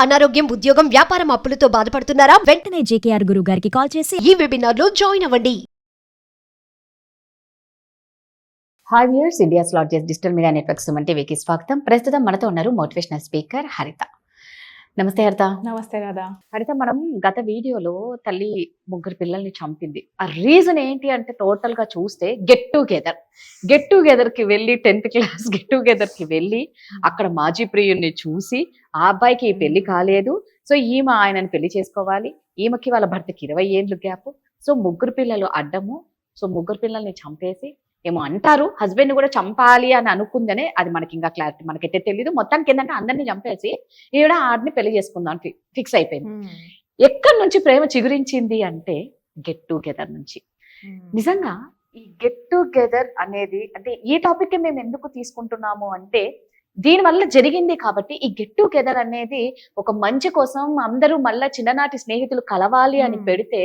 అనారోగ్యం, ఉద్యోగం, వ్యాపారం అప్పులతో బాధపడుతున్నారా? వెంటనే జేకేఆర్ గురువు గారికి కాల్ చేసి ఈ వెబినార్ లో జాయిన్ అవ్వండి. Hi viewers, India's largest digital media network Suman టీవీకి స్వాగతం. ప్రస్తుతం మనతో ఉన్నారు మోటివేషనల్ స్పీకర్ హరిత. నమస్తే హరిత. నమస్తే రాధా. హరిత, మనం గత వీడియోలో తల్లి ముగ్గురు పిల్లల్ని చంపింది. ఆ రీజన్ ఏంటి అంటే టోటల్ గా చూస్తే గెట్ టుగెదర్ కి వెళ్ళి 10th క్లాస్ గెట్ టుగెదర్ కి వెళ్ళి అక్కడ మాజీ ప్రియుడిని చూసి ఆ అబ్బాయికి ఈ పెళ్లి కాలేదు, సో ఈమె ఆయనని పెళ్లి చేసుకోవాలి, ఈమెకి వాళ్ళ భర్తకి 20 ఏళ్ళు గ్యాప్, సో ముగ్గురు పిల్లలు అడ్డము, సో ముగ్గురు పిల్లల్ని చంపేసి ఏమో అంటారు హస్బెండ్ కూడా చంపాలి అని అనుకుందనే, అది మనకి ఇంకా క్లారిటీ మనకైతే తెలియదు. మొత్తానికి ఏంటంటే అందరినీ చంపేసి ఈవిడ ఆడిని పెళ్లి చేసుకుందాం ఫిక్స్ అయిపోయింది. ఎక్కడి నుంచి ప్రేమ చిగురించింది అంటే గెట్ టుగెదర్ నుంచి. నిజంగా ఈ గెట్ టుగెదర్ అనేది, అంటే ఈ టాపిక్ మేము ఎందుకు తీసుకుంటున్నాము అంటే దీనివల్ల జరిగింది కాబట్టి. ఈ గెట్ టుగెదర్ అనేది ఒక మంచి కోసం అందరూ మళ్ళా చిన్ననాటి స్నేహితులు కలవాలి అని పెడితే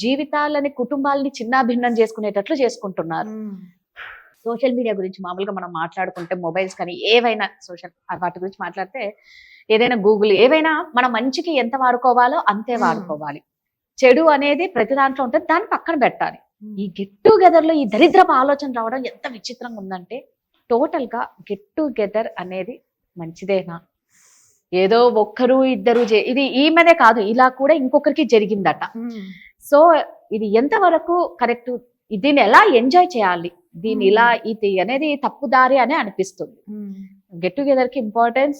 జీవితాలని, కుటుంబాలని చిన్నాభిన్నం చేసుకునేటట్లు చేసుకుంటున్నారు. సోషల్ మీడియా గురించి మామూలుగా మనం మాట్లాడుకుంటే, మొబైల్స్ కానీ ఏవైనా సోషల్ వాటి గురించి మాట్లాడితే, ఏదైనా గూగుల్ ఏవైనా మన మంచికి ఎంత వాడుకోవాలో అంతే వాడుకోవాలి. చెడు అనేది ప్రతి దాంట్లో ఉంటుంది, దాన్ని పక్కన పెట్టాలి. ఈ గెట్ టుగెదర్ లో ఈ దరిద్రపు ఆలోచన రావడం ఎంత విచిత్రంగా ఉందంటే, టోటల్ గా గెట్ టుగెదర్ అనేది మంచిదేనా? ఏదో ఒక్కరు ఇద్దరు ఇది ఈమెనే కాదు, ఇలా కూడా ఇంకొకరికి జరిగిందట. సో ఇది ఎంతవరకు కరెక్ట్? దీన్ని ఎలా ఎంజాయ్ చేయాలి? దీన్ని ఇలా ఇది అనేది తప్పుదారి అని అనిపిస్తుంది. గెట్ టుగెదర్ కి ఇంపార్టెన్స్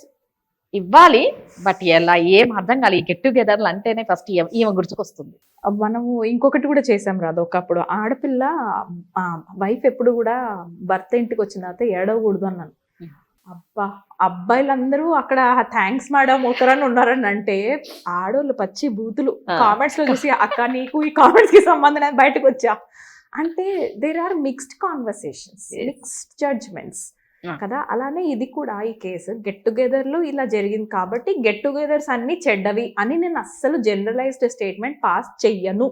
ఇవ్వాలి, బట్ ఎలా ఏం అర్థం కాదు. ఈ గెట్ టుగెదర్లు అంటేనే ఫస్ట్ ఈమె గుర్తుకొస్తుంది. మనము ఇంకొకటి కూడా చేసాం రాదు. ఒకప్పుడు ఆడపిల్ల వైఫ్ ఎప్పుడు కూడా భర్త ఇంటికి వచ్చిన తర్వాత ఏడవకూడదు అన్నాను. అబ్బా, అబ్బాయిలందరూ అక్కడ థ్యాంక్స్ మేడం ఒకరని ఉన్నారని అంటే, ఆడోళ్ళు పచ్చి బూతులు కామెంట్స్ లో చూసి, అక్క నీకు ఈ కామెంట్స్ కి సంబంధం లేదు బయటకు వచ్చా అంటే, there are mixed conversations, mixed judgements కదా. అలానే ఇది కూడా ఈ కేసు గెట్ టుగెదర్ లో ఇలా జరిగింది కాబట్టి గెట్ టుగెదర్స్ అన్ని చెడ్డవి అని నేను అస్సలు జనరలైజ్డ్ స్టేట్మెంట్ పాస్ చెయ్యను.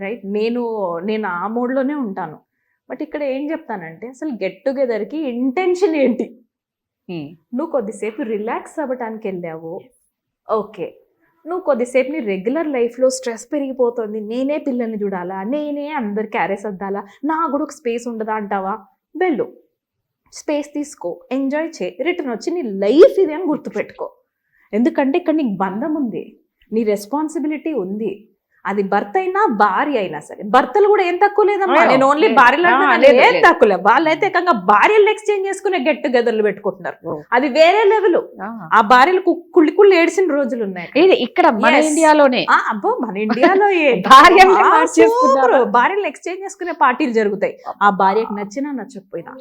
రైట్, నేను ఆ మోడ్లోనే ఉంటాను. బట్ ఇక్కడ ఏం చెప్తానంటే, అసలు గెట్ టుగెదర్ కి ఇంటెన్షన్ ఏంటి? నువ్వు కొద్దిసేపు రిలాక్స్ అవ్వటానికి వెళ్ళావు, ఓకే. నువ్వు కొద్దిసేపు నీ రెగ్యులర్ లైఫ్లో స్ట్రెస్ పెరిగిపోతుంది, నేనే పిల్లల్ని చూడాలా, నేనే అందరు క్యారేజ్ అద్దాలా, నా కూడా ఒక స్పేస్ ఉండదా అంటావా? వెళ్ళు, స్పేస్ తీసుకో, ఎంజాయ్ చేయి, రిటర్న్ వచ్చి నీ లైఫ్ ఇది అని గుర్తుపెట్టుకో. ఎందుకంటే ఇక్కడ నీకు బంధం ఉంది, నీ రెస్పాన్సిబిలిటీ ఉంది. అది భర్త అయినా భార్య అయినా సరే. భర్తలు కూడా ఏం తక్కువ లేదమ్మా, నేను ఓన్లీ భార్యలు ఏం తక్కువ లేదు. వాళ్ళైతే ఏకంగా భార్యలు ఎక్స్చేంజ్ చేసుకునే గెట్ టుగెదర్లు పెట్టుకుంటున్నారు. అది వేరే లెవెల్. ఆ భార్యలకు కుళ్ళి ఏడ్చిన రోజులు ఉన్నాయి ఇక్కడ మన ఇండియాలోనే. అబ్బో, మన ఇండియాలో భార్యలు ఎక్స్చేంజ్ చేసుకునే పార్టీలు జరుగుతాయి. ఆ భార్యకు నచ్చినా నచ్చకపోయినా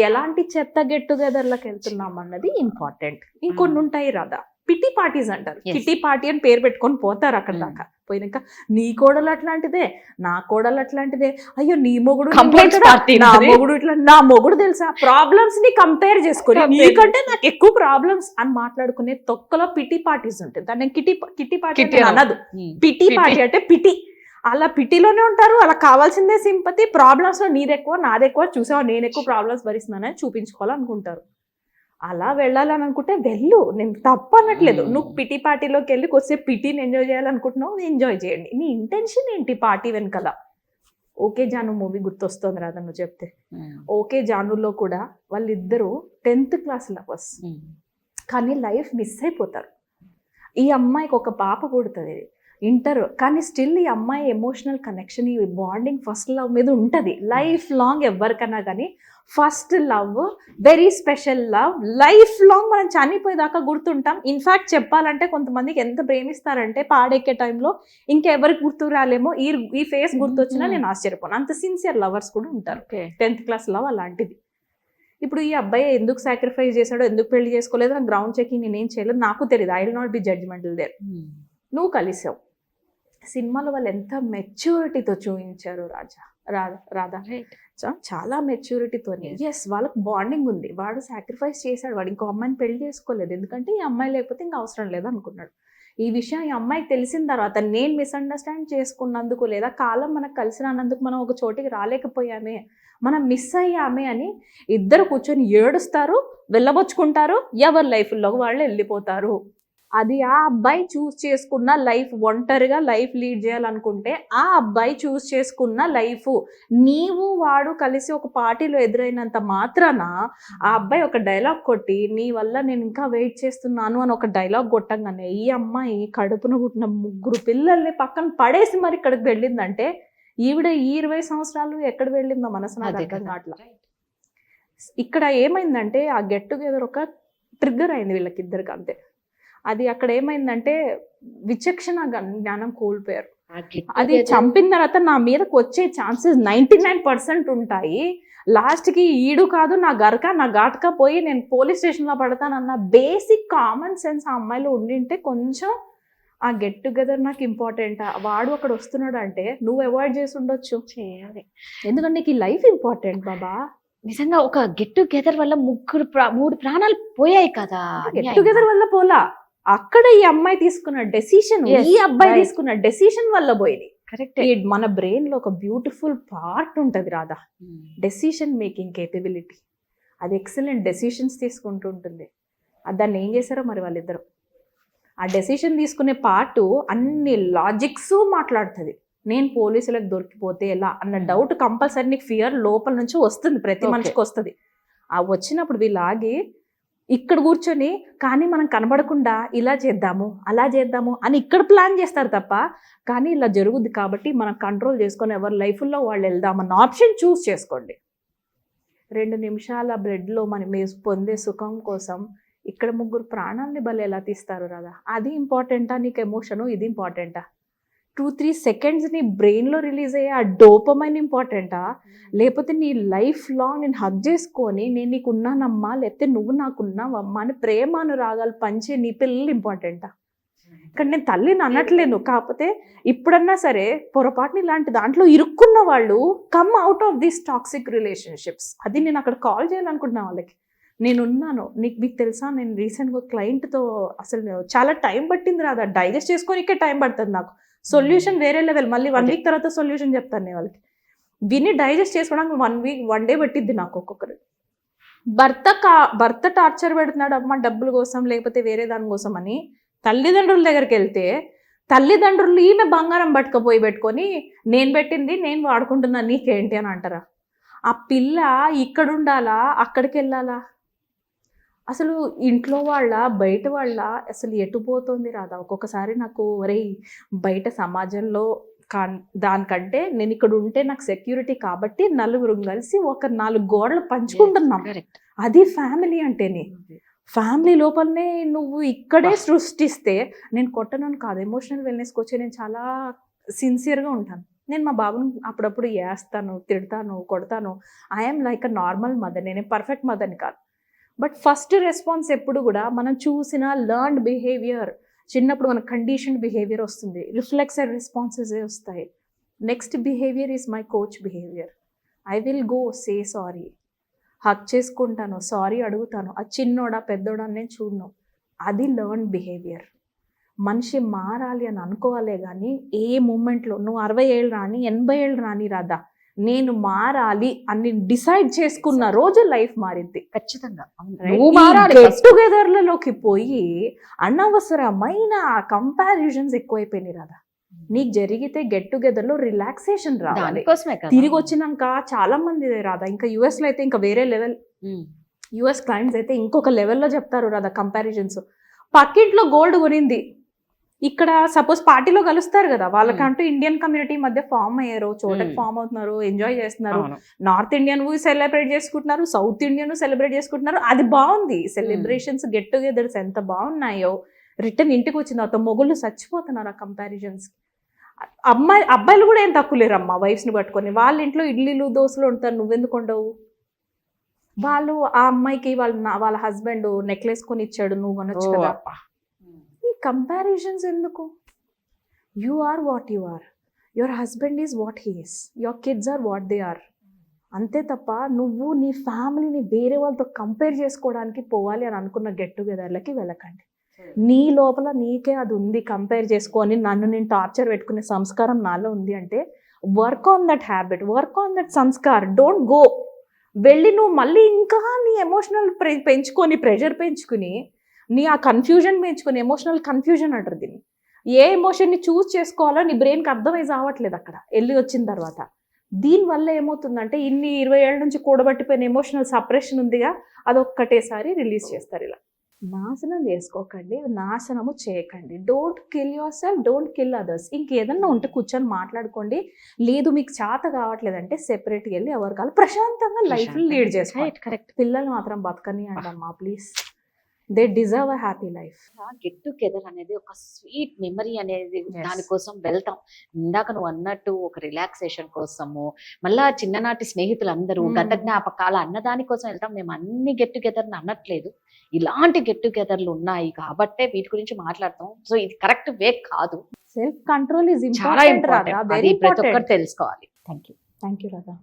ఎలాంటి చెత్త గెట్ టుగెదర్లకు వెళ్తున్నాం అన్నది ఇంపార్టెంట్. ఇంకొన్ని ఉంటాయి రాదా, పిటి పార్టీస్ అంటారు. కిటీ పార్టీ అని పేరు పెట్టుకొని పోతారు. అక్కడ దాకా పోయినాక నీ కోడలు అట్లాంటిదే, నా కోడలు అట్లాంటిదే, అయ్యో నీ మొగుడు నా మొగుడు తెలుసా, ప్రాబ్లమ్స్ ని కంపేర్ చేసుకుని నీకంటే నాకు ఎక్కువ ప్రాబ్లమ్స్ అని మాట్లాడుకునే తొక్కలో పిటి పార్టీస్ ఉంటాయి. దాన్ని కిటీ పార్టీ అన్నదు, పిటి పార్టీ అంటే పిటి. అలా పిటిలోనే ఉంటారు. అలా కావాల్సిందే సింపతి. ప్రాబ్లమ్స్ లో నీదెక్కువ నాదెక్కువ, చూసావా నేను ఎక్కువ ప్రాబ్లమ్స్ భరిస్తున్నానని చూపించుకోవాలనుకుంటారు. అలా వెళ్ళాలని అనుకుంటే వెళ్ళు, నేను తప్పు అనట్లేదు. నువ్వు పిటి పార్టీలోకి వెళ్ళి కొద్దిసేపు పిటిని ఎంజాయ్ చేయాలనుకుంటున్నావు, ఎంజాయ్ చేయండి. నీ ఇంటెన్షన్ ఏంటి పార్టీ వెనకాల? ఓకే జాను మూవీ గుర్తొస్తుంది రాదా నువ్వు చెప్తే. ఓకే జానులో కూడా వాళ్ళిద్దరూ 10th క్లాస్ లవర్స్, కానీ లైఫ్ మిస్ అయిపోతారు. ఈ అమ్మాయికి ఒక పాప పుడుతుంది, ఇంటర్, కానీ స్టిల్ ఈ అమ్మాయి ఎమోషనల్ కనెక్షన్, ఈ బాండింగ్ ఫస్ట్ లవ్ మీద ఉంటుంది. లైఫ్ లాంగ్ ఎవరికన్నా కానీ first love very special love, life long మనం చనిపోయేదాకా గుర్తుంటాం. ఇన్ఫ్యాక్ట్ చెప్పాలంటే కొంతమందికి ఎంత ప్రేమిస్తారంటే పాడెక్కే టైంలో ఇంకెవరికి గుర్తు రాలేమో, ఈ ఫేస్ గుర్తొచ్చినా నేను ఆశ్చర్యపోను. అంత సిన్సియర్ లవర్స్ కూడా ఉంటారు. 10th క్లాస్ లవ్ అలాంటిది. ఇప్పుడు ఈ అబ్బాయి ఎందుకు సాక్రిఫైస్ చేశాడో, ఎందుకు పెళ్లి చేసుకోలేదో నాకు గ్రౌండ్ చెకింగ్ నేనేం చేయలేదు, నాకు తెలియదు. I will not be judgemental there. నువ్వు కలిసావు, సినిమాలో వాళ్ళు ఎంత మెచ్యూరిటీతో చూపించారు రాధా, చాలా మెచ్యూరిటీతో. ఎస్, వాళ్ళకి బాండింగ్ ఉంది. వాడు సాక్రిఫైస్ చేశాడు, వాడు ఇంకో అమ్మాయిని పెళ్లి చేసుకోలేదు, ఎందుకంటే ఈ అమ్మాయి లేకపోతే ఇంకా అవసరం లేదు అనుకున్నాడు. ఈ విషయం ఈ అమ్మాయికి తెలిసిన తర్వాత నేను మిస్అండర్స్టాండ్ చేసుకున్నందుకు, లేదా కాలం మనకు కలిసి రానందుకు మనం ఒక చోటికి రాలేకపోయామే, మనం మిస్ అయ్యామే అని ఇద్దరు కూర్చొని ఏడుస్తారు, వెళ్ళబొచ్చుకుంటారు, ఎవరి లైఫ్లో వాళ్ళు వెళ్ళిపోతారు. అది ఆ అబ్బాయి చూస్ చేసుకున్న లైఫ్, ఒంటరిగా లైఫ్ లీడ్ చేయాలనుకుంటే ఆ అబ్బాయి చూస్ చేసుకున్న లైఫ్. నీవు వాడు కలిసి ఒక పార్టీలో ఎదురైనంత మాత్రాన ఆ అబ్బాయి ఒక డైలాగ్ కొట్టి నీ వల్ల నేను ఇంకా వెయిట్ చేస్తున్నాను అని ఒక డైలాగ్ కొట్టంగానే ఈ అమ్మాయి కడుపున పుట్టిన 3 పిల్లల్ని పక్కన పడేసి మరి ఇక్కడికి వెళ్ళిందంటే ఈవిడ ఈ 20 సంవత్సరాలు ఎక్కడ వెళ్ళిందో మనసు నాకు అదే అర్థం కదా. కావట్లా. ఇక్కడ ఏమైందంటే ఆ గెట్ టుగెదర్ ఒక ట్రిగ్గర్ అయింది వీళ్ళకిద్దరికి అంతే. అది అక్కడ ఏమైందంటే విచక్షణ జ్ఞానం కోల్పోయారు. అది చంపిన తర్వాత నా మీదకి వచ్చే ఛాన్సెస్ 99% ఉంటాయి. లాస్ట్కి ఈడు కాదు నా గరక నా ఘాటక పోయి నేను పోలీస్ స్టేషన్లో పడతానన్న బేసిక్ కామన్ సెన్స్ ఆ అమ్మాయిలో ఉండింటే కొంచెం ఆ గెట్ టుగెదర్ నాకు ఇంపార్టెంట్, వాడు అక్కడ వస్తున్నాడు అంటే నువ్వు అవాయిడ్ చేసి ఉండొచ్చు. చేయాలి. ఎందుకంటే నీకు ఈ లైఫ్ ఇంపార్టెంట్ బాబా. నిజంగా ఒక గెట్ టుగెదర్ వల్ల 3 ప్రాణాలు పోయాయి కదా. గెట్ టుగెదర్ వల్ల పోలా, అక్కడ ఈ అమ్మాయి తీసుకున్న డెసిషన్, Yes, ఈ అబ్బాయి right. తీసుకున్న డెసిషన్ వల్ల పోయింది. కరెక్ట్. మన బ్రెయిన్ లో ఒక బ్యూటిఫుల్ పార్ట్ ఉంటది రాధా, డెసిషన్ మేకింగ్ కేపబిలిటీ. అది ఎక్సలెంట్ డెసిషన్స్ తీసుకుంటూ ఉంటుంది. దాన్ని ఏం చేశారో మరి వాళ్ళిద్దరు. ఆ డెసిషన్ తీసుకునే పార్ట్ అన్ని లాజిక్స్ మాట్లాడుతుంది. నేను పోలీసులకు దొరికిపోతే ఎలా అన్న డౌట్ కంపల్సరీ నీకు ఫియర్ లోపల నుంచి వస్తుంది, ప్రతి Okay. మనిషికి వస్తుంది. ఆ వచ్చినప్పుడు వీళ్ళు ఆగి ఇక్కడ కూర్చొని కానీ మనం కనబడకుండా ఇలా చేద్దాము అలా చేద్దాము అని ఇక్కడ ప్లాన్ చేస్తారు తప్ప, కానీ ఇలా జరుగుద్ది కాబట్టి మనం కంట్రోల్ చేసుకొని ఎవరి లైఫ్లో వాళ్ళు వెళ్దామన్న ఆప్షన్ చూస్ చేసుకోండి. 2 నిమిషాల బ్రెడ్లో మనం పొందే సుఖం కోసం ఇక్కడ 3 ప్రాణాలని బలి ఎలా తీస్తారు రాదా? అది ఇంపార్టెంటా నీకు ఎమోషను? ఇది ఇంపార్టెంటా? 2-3 సెకండ్స్ నీ బ్రెయిన్లో రిలీజ్ అయ్యే ఆ డోపమైన్ ఇంపార్టెంటా? లేకపోతే నీ లైఫ్ లాంగ్ నేను హగ్ చేసుకొని నేను నీకు ఉన్నానమ్మా లేకపోతే నువ్వు నాకున్నావమ్మా అని ప్రేమానురాగాలు పంచే నీ పిల్లలు ఇంపార్టెంటా? ఇక్కడ నేను తల్లిని అనట్లేను, కాకపోతే ఇప్పుడన్నా సరే పొరపాటుని ఇలాంటి దాంట్లో ఇరుక్కున్న వాళ్ళు come out of these toxic relationships. అది నేను అక్కడ కాల్ చేయాలనుకుంటున్నా వాళ్ళకి. నేనున్నాను, మీకు తెలుసా నేను రీసెంట్గా క్లయింట్తో అసలు చాలా టైం పట్టింది రాదా, డైజెస్ట్ చేసుకోనికే టైం పడుతుంది నాకు. సొల్యూషన్ వేరే లెవెల్, మళ్ళీ 1 వీక్ తర్వాత సొల్యూషన్ చెప్తాను నేను వాళ్ళకి. విని డైజెస్ట్ చేసుకోవడానికి 1 డే పట్టిద్ది నాకు. ఒక్కొక్కరు భర్త టార్చర్ పెడుతున్నాడు అమ్మ డబ్బుల కోసం లేకపోతే వేరే దాని కోసం అని తల్లిదండ్రుల దగ్గరికి వెళ్తే తల్లిదండ్రులు ఈమె బంగారం పట్టుకపోయి పెట్టుకొని నేను పెట్టింది నేను వాడుకుంటున్నా నీకేంటి అని అంటారా? ఆ పిల్ల ఇక్కడ ఉండాలా అక్కడికి వెళ్ళాలా? అసలు ఇంట్లో వాళ్ళ బయట వాళ్ళ అసలు ఎటు పోతుంది రాదా? ఒక్కొక్కసారి నాకు బయట సమాజంలో దానికంటే నేను ఇక్కడ ఉంటే నాకు సెక్యూరిటీ కాబట్టి నలుగురు కలిసి ఒక 4 గోడలు పంచుకుంటున్నాం. అది ఫ్యామిలీ అంటేనే. ఫ్యామిలీ లోపలనే నువ్వు ఇక్కడే సృష్టిస్తే, నేను కొట్టనని కాదు, ఎమోషనల్ వెల్నెస్కి వచ్చి నేను చాలా సిన్సియర్గా ఉంటాను. నేను మా బాబుని అప్పుడప్పుడు వేస్తాను, తిడతాను, కొడతాను. I'm like a normal mother, నేనే పర్ఫెక్ట్ మదర్ని కాదు. బట్ ఫస్ట్ రెస్పాన్స్ ఎప్పుడు కూడా మనం చూసిన లర్న్డ్ బిహేవియర్, చిన్నప్పుడు మన కండిషన్ బిహేవియర్ వస్తుంది, రిఫ్లెక్సెడ్ రెస్పాన్సెస్ వస్తాయి. Next behaviour is my coach behaviour. I will go say sorry, hug చేసుకుంటాను, సారీ అడుగుతాను. ఆ చిన్నోడా పెద్దోడా నేను చూడను. అది లర్న్ బిహేవియర్. మనిషి మారాలి అని అనుకోవాలే కానీ ఏ మూమెంట్లో నువ్వు 60 ఏళ్ళు రాని 80 ఏళ్ళు రాని రాదా, నేను మారాలి అని డిసైడ్ చేసుకున్న రోజు లైఫ్ మారింది ఖచ్చితంగా. గెట్ టుగెదర్లలోకి పోయి అనవసరమైన కంపారిజన్స్ ఎక్కువైపోయినాయి రాదా. నీకు జరిగితే గెట్ టుగెదర్లో రిలాక్సేషన్ రావాలి. తిరిగి వచ్చినాక చాలా మంది రాదా, ఇంకా యుఎస్లో అయితే ఇంకా వేరే లెవెల్. యుఎస్ క్లయింట్స్ అయితే ఇంకొక లెవెల్లో చెప్తారు రాదా కంపారిజన్స్. పక్కింట్లో గోల్డ్ కొనింది, ఇక్కడ సపోజ్ పార్టీలో కలుస్తారు కదా, వాళ్ళకంటూ ఇండియన్ కమ్యూనిటీ మధ్య ఫామ్ అయ్యారు, చోటకి ఫామ్ అవుతున్నారు, ఎంజాయ్ చేస్తున్నారు. నార్త్ ఇండియన్ సెలబ్రేట్ చేసుకుంటున్నారు, సౌత్ ఇండియన్ సెలబ్రేట్ చేసుకుంటున్నారు. అది బాగుంది. సెలబ్రేషన్స్ గెట్ టుగెదర్స్ ఎంత బాగున్నాయో. రిటర్న్ ఇంటికి వచ్చిన తర్వాత మొగుళ్ళు చచ్చిపోతున్నారు ఆ కంపారిజన్స్. అబ్బాయిలు కూడా ఏం తక్కువ లేరమ్మా వైఫ్స్ని పట్టుకొని. వాళ్ళ ఇంట్లో ఇడ్లీలు దోశలు ఉంటారు, నువ్వెందుకు ఉండవు? వాళ్ళు ఆ అమ్మాయికి వాళ్ళ హస్బెండ్ నెక్లెస్ కొని ఇచ్చాడు, నువ్వు కొనొచ్చు కదా. ఈ కంపారిజన్స్ ఎందుకు? You are what you are, your husband is what he is, your kids are what they are. అంతే తప్ప నువ్వు నీ ఫ్యామిలీని వేరే వాళ్ళతో కంపేర్ చేసుకోవడానికి పోవాలి అని అనుకున్న గెట్ టుగెదర్లకి వెళ్ళకండి. నీ లోపల నీకే అది ఉంది, కంపేర్ చేసుకొని నన్ను నేను టార్చర్ పెట్టుకునే సంస్కారం నాలో ఉంది అంటే work on that habit, work on that Sanskar. Don't go. వెళ్ళి నువ్వు మళ్ళీ ఇంకా నీ ఎమోషనల్ పెంచుకొని ప్రెషర్ పెంచుకుని నీ ఆ కన్ఫ్యూజన్ పెంచుకొని ఎమోషనల్ కన్ఫ్యూజన్ అంటారు దీన్ని. ఏ ఎమోషన్ని చూస్ చేసుకోవాలో నీ బ్రెయిన్కి అర్థమై రావట్లేదు అక్కడ వెళ్ళి వచ్చిన తర్వాత. దీనివల్ల ఏమవుతుందంటే ఇన్ని 20 ఏళ్ళ నుంచి కూడబట్టిపోయిన ఎమోషనల్ సపరేషన్ ఉందిగా, అదొక్కటేసారి రిలీజ్ చేస్తారు. ఇలా నాశనం చేసుకోకండి, నాశనము చేయకండి. Don't kill your self, don't kill others. ఇంకేదన్నా ఉంటే కూర్చొని మాట్లాడుకోండి. లేదు మీకు చేత కావట్లేదంటే సెపరేట్గా వెళ్ళి ఎవరికాలు ప్రశాంతంగా లైఫ్ లీడ్ చేసుకోండి. కరెక్ట్. పిల్లలు మాత్రం బతకని అంటమ్మా please. They deserve a happy life. Get together అనేది ఒక స్వీట్ మెమరీ అనేది, దానికోసం వెళ్తాం. ఇందాక నువ్వు అన్నట్టు ఒక రిలాక్సేషన్ కోసము, మళ్ళా చిన్ననాటి స్నేహితులందరూ గత జ్ఞాపకాల అన్నదాని కోసం వెళ్తాం. మేము అన్ని గెట్ టుగెదర్ అనట్లేదు, ఇలాంటి గెట్ టుగెదర్లు ఉన్నాయి కాబట్టే వీటి గురించి మాట్లాడతాం. సో ఇది కరెక్ట్ వే కాదు. సెల్ఫ్ కంట్రోల్ ఈజ్ చాలా ఇంపార్టెంట్ రాధా, ఇంపార్టెంట్. వెరీ అది ప్రతి ఒక్కరు ఇంపార్టెంట్. తెలుసుకోవాలి. Thank you Radha.